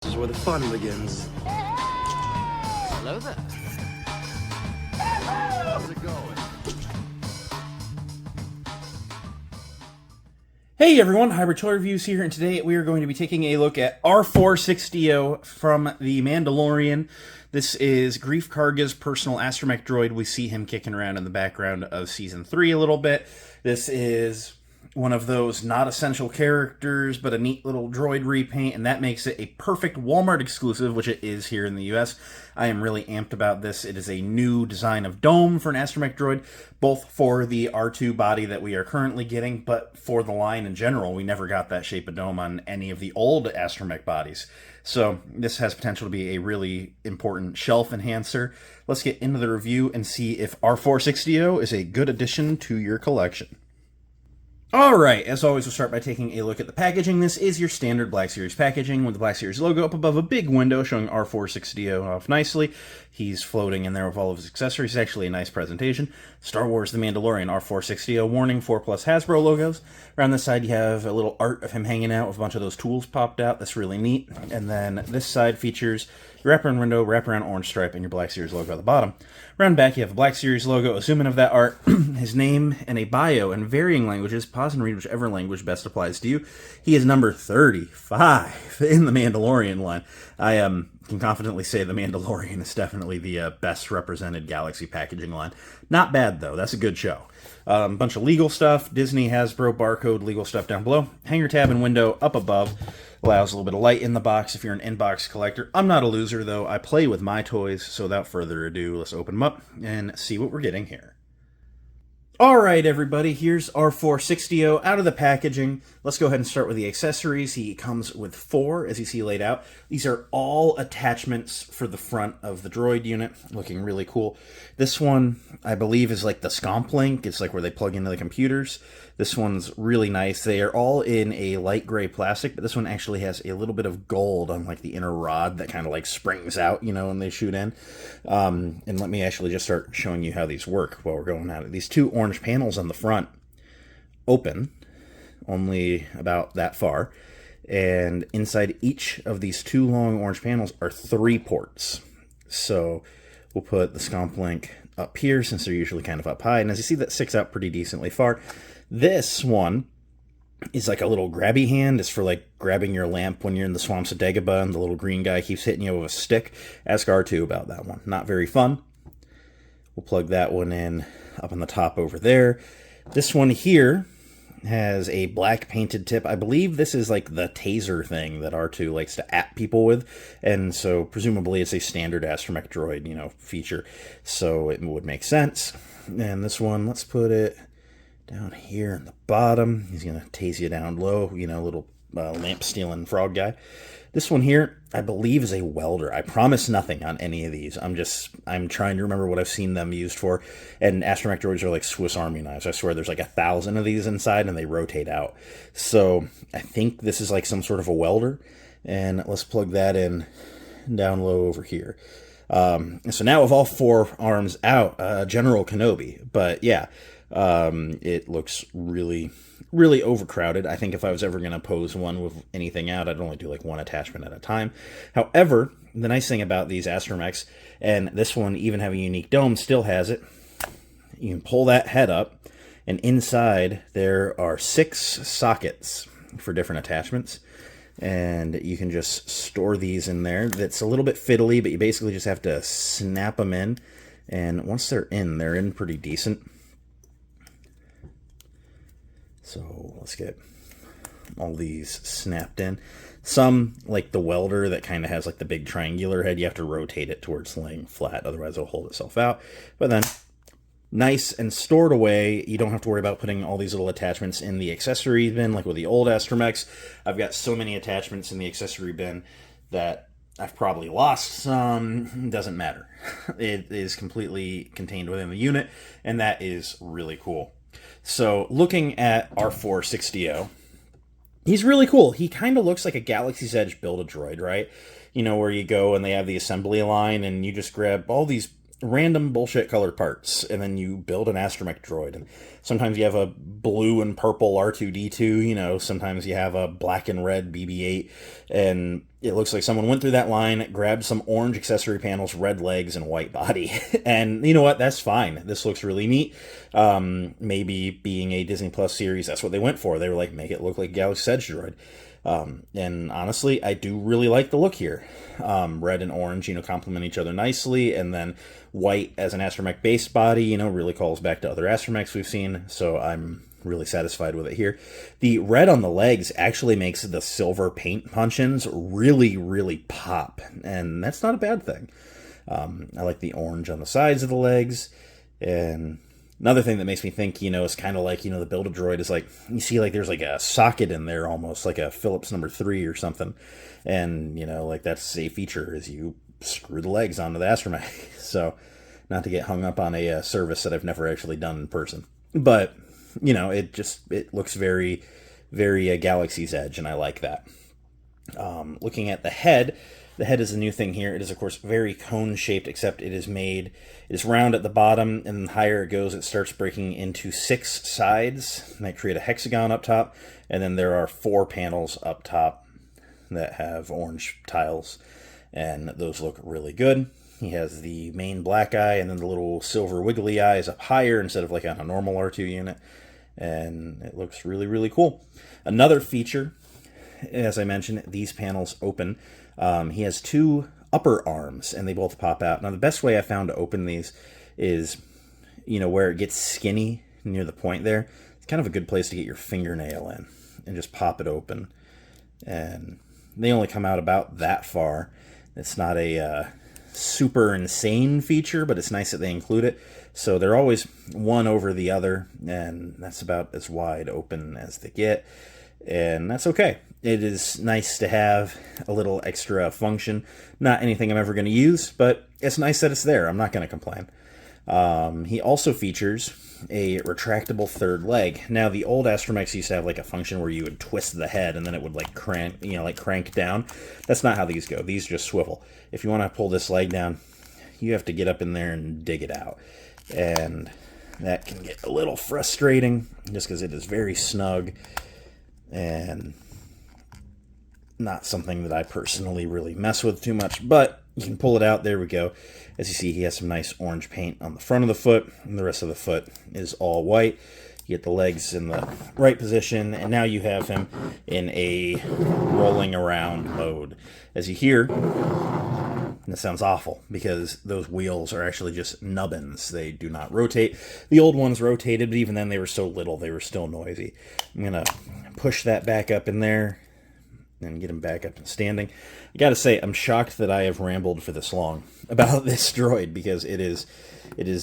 This is where the fun begins. Hello there. How's it going? Hey everyone, Hybrid Toy Reviews here, and today we are going to be taking a look at R4-6DO from The Mandalorian. This is Greef Karga's personal astromech droid. We see him kicking around in the background of Season 3 a little bit. This is one of those not essential characters, but a neat little droid repaint, and that makes it a perfect Walmart exclusive, which it is here in the US. I am really amped about this. It is a new design of dome for an astromech droid, both for the R2 body that we are currently getting, but for the line in general. We never got that shape of dome on any of the old astromech bodies. So this has potential to be a really important shelf enhancer. Let's get into the review and see if R4-6DO is a good addition to your collection. Alright, as always, we'll start by taking a look at the packaging. This is your standard Black Series packaging with the Black Series logo up above a big window showing R4-6DO off nicely. He's floating in there with all of his accessories. It's actually a nice presentation. Star Wars The Mandalorian, R4-6DO, warning, 4+ Hasbro logos. Around this side you have a little art of him hanging out with a bunch of those tools popped out. That's really neat. And then this side features your wraparound window, wraparound orange stripe, and your Black Series logo at the bottom. Around back you have a Black Series logo, a zoom in of that art, his name, and a bio in varying languages. Pause and read whichever language best applies to you. He is number 35 in the Mandalorian line. I can confidently say the Mandalorian is definitely the best represented Galaxy packaging line. Not bad, though. That's a good show. Bunch of legal stuff, Disney, Hasbro, barcode, legal stuff down below. Hanger tab and window up above. Allows a little bit of light in the box if you're an in-box collector. I'm not a loser, though. I play with my toys, so without further ado, let's open them up and see what we're getting here. Alright everybody, here's R4-6DO out of the packaging. Let's go ahead and start with the accessories. He comes with 4, as you see laid out. These are all attachments for the front of the droid unit, looking really cool. This one, I believe, is like the Scomp Link. It's like where they plug into the computers. This one's really nice. They are all in a light gray plastic, but this one actually has a little bit of gold on like the inner rod that kind of like springs out, you know, when they shoot in. And let me actually just start showing you how these work while we're going at it. These two orange panels on the front open only about that far, and inside each of these two long orange panels are 3 ports. So we'll put the Scomp Link up here since they're usually kind of up high, and as you see, that sticks out pretty decently far. This one is like a little grabby hand. It's for like grabbing your lamp when you're in the swamps of Dagobah and the little green guy keeps hitting you with a stick. Ask R2 about that one. Not very fun. We'll plug that one in up on the top over there. This one here has a black painted tip. I believe this is like the taser thing that R2 likes to at people with, and so presumably it's a standard astromech droid, you know, feature, so it would make sense. And this one, let's put it down here in the bottom. He's gonna tase you down low, you know, little lamp stealing frog guy. This one here, I believe, is a welder. I promise nothing on any of these. I'm trying to remember what I've seen them used for. And astromech droids are like Swiss Army knives. I swear there's like 1,000 of these inside and they rotate out. So I think this is like some sort of a welder. And let's plug that in down low over here. So now with all 4 arms out, General Kenobi. But yeah, it looks really overcrowded. I think if I was ever going to pose one with anything out, I'd only do like 1 attachment at a time. However, the nice thing about these astromechs, and this one even having a unique dome still has it, you can pull that head up, and inside there are 6 sockets for different attachments, and you can just store these in there. That's a little bit fiddly, but you basically just have to snap them in, and once they're in pretty decent. So let's get all these snapped in. Some, like the welder that kind of has like the big triangular head, you have to rotate it towards laying flat, otherwise it'll hold itself out. But then, nice and stored away. You don't have to worry about putting all these little attachments in the accessory bin, like with the old astromechs. I've got so many attachments in the accessory bin that I've probably lost some. Doesn't matter. It is completely contained within the unit, and that is really cool. So, looking at R4-6DO, he's really cool. He kind of looks like a Galaxy's Edge Build-A-Droid, right? You know, where you go and they have the assembly line and you just grab all these random bullshit colored parts, and then you build an astromech droid. And sometimes you have a blue and purple R2-D2, you know, sometimes you have a black and red BB-8, and it looks like someone went through that line, grabbed some orange accessory panels, red legs, and white body. And you know what? That's fine. This looks really neat. Maybe being a Disney Plus series, that's what they went for. They were like, make it look like Galaxy's Edge droid. And honestly, I do really like the look here. Red and orange, you know, complement each other nicely, and then white as an astromech base body, you know, really calls back to other astromechs we've seen, so I'm really satisfied with it here. The red on the legs actually makes the silver paint punch-ins really, really pop, and that's not a bad thing. I like the orange on the sides of the legs, and another thing that makes me think, you know, is kind of like, you know, the Build-A-Droid is like, you see like there's like a socket in there almost, like a Phillips number 3 or something. And, you know, like that's a feature is you screw the legs onto the astromech. So, not to get hung up on a service that I've never actually done in person. But, you know, it looks very, very Galaxy's Edge, and I like that. Looking at the head is a new thing here. It is, of course, very cone-shaped, except it is round at the bottom, and the higher it goes, it starts breaking into 6 sides, and that create a hexagon up top, and then there are 4 panels up top that have orange tiles, and those look really good. He has the main black eye, and then the little silver wiggly eye is up higher instead of like on a normal R2 unit, and it looks really, really cool. Another feature, as I mentioned, these panels open. He has 2 upper arms, and they both pop out. Now, the best way I found to open these is, you know, where it gets skinny near the point there. It's kind of a good place to get your fingernail in and just pop it open. And they only come out about that far. It's not a super insane feature, but it's nice that they include it. So they're always one over the other, and that's about as wide open as they get. And that's okay. It is nice to have a little extra function. Not anything I'm ever going to use, but it's nice that it's there. I'm not going to complain. He also features a retractable third leg. Now, the old astromechs used to have like a function where you would twist the head and then it would like crank down. That's not how these go. These just swivel. If you want to pull this leg down, you have to get up in there and dig it out. And that can get a little frustrating just because it is very snug and not something that I personally really mess with too much, but you can pull it out. There we go. As you see, he has some nice orange paint on the front of the foot, and the rest of the foot is all white. You get the legs in the right position, and now you have him in a rolling around mode. As you hear, and this sounds awful, because those wheels are actually just nubbins. They do not rotate. The old ones rotated, but even then they were so little, they were still noisy. I'm going to push that back up in there, and get him back up and standing. I gotta say, I'm shocked that I have rambled for this long about this droid, because it is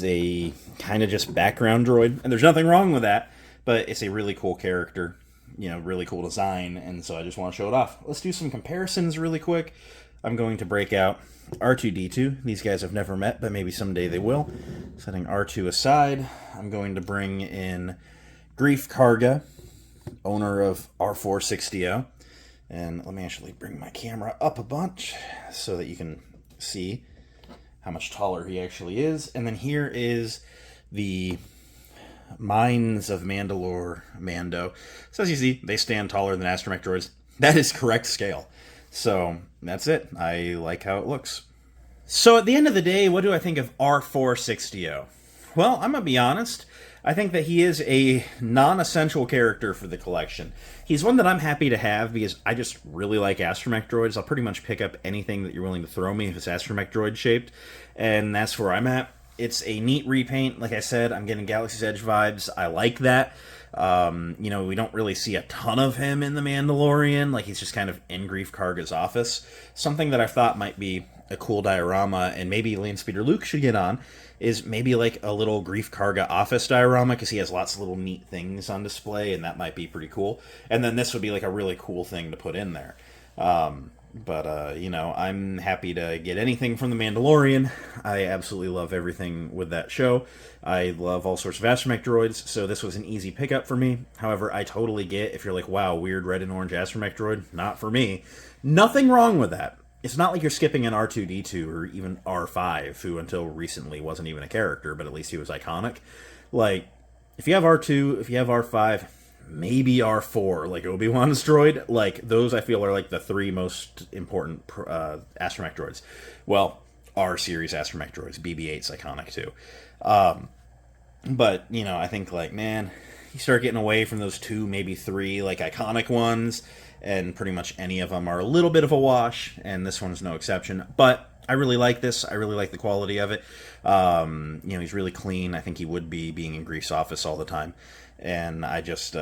a kind of just background droid, and there's nothing wrong with that, but it's a really cool character, you know, really cool design, and so I just want to show it off. Let's do some comparisons really quick. I'm going to break out R2-D2. These guys I've never met, but maybe someday they will. Setting R2 aside, I'm going to bring in Greef Karga, owner of R4-6DO. And let me actually bring my camera up a bunch so that you can see how much taller he actually is. And then here is the Mines of Mandalore Mando. So as you see, they stand taller than astromech droids. That is correct scale. So that's it. I like how it looks. So at the end of the day, what do I think of R4-6DO? Well, I'm going to be honest. I think that he is a non-essential character for the collection. He's one that I'm happy to have because I just really like astromech droids. I'll pretty much pick up anything that you're willing to throw me if it's astromech droid shaped, and that's where I'm at. It's a neat repaint. Like I said, I'm getting Galaxy's Edge vibes. I like that. You know, we don't really see a ton of him in The Mandalorian. Like, he's just kind of in Greef Karga's office. Something that I thought might be a cool diorama, and maybe Land Speeder Luke should get on, is maybe like a little Greef Karga office diorama, because he has lots of little neat things on display, and that might be pretty cool. And then this would be like a really cool thing to put in there. You know, I'm happy to get anything from The Mandalorian. I absolutely love everything with that show. I love all sorts of astromech droids, so this was an easy pickup for me. However, I totally get if you're like, wow, weird red and orange astromech droid. Not for me. Nothing wrong with that. it's not like you're skipping an R2-D2 or even R5, who until recently wasn't even a character, but at least he was iconic. Like, if you have R2, if you have R5, maybe R4, like Obi-Wan's droid, like, those I feel are like the three most important astromech droids. Well, R-series astromech droids. BB-8's iconic too. But, you know, I think, like, man, you start getting away from those two, maybe three, like, iconic ones, and pretty much any of them are a little bit of a wash, and this one is no exception. But I really like this. I really like the quality of it. You know, he's really clean. I think he would be being in Greef's office all the time. And I just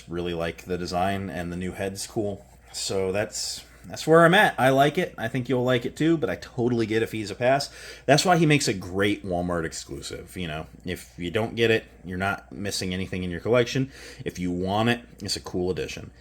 really like the design, and the new head's cool. So that's where I'm at. I like it. I think you'll like it too, but I totally get if he's a pass. That's why he makes a great Walmart exclusive. You know, if you don't get it, you're not missing anything in your collection. If you want it, it's a cool addition.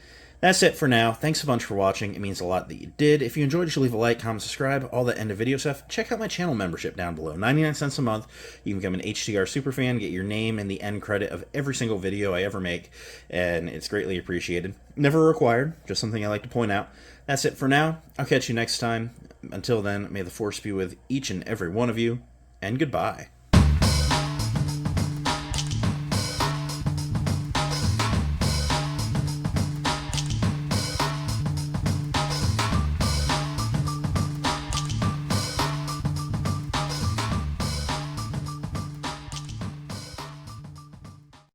That's it for now. Thanks a bunch for watching. It means a lot that you did. If you enjoyed, you should leave a like, comment, subscribe, all that end of video stuff. Check out my channel membership down below. 99 cents a month. You can become an HDR superfan, get your name in the end credit of every single video I ever make, and it's greatly appreciated. Never required, just something I like to point out. That's it for now. I'll catch you next time. Until then, may the Force be with each and every one of you, and goodbye.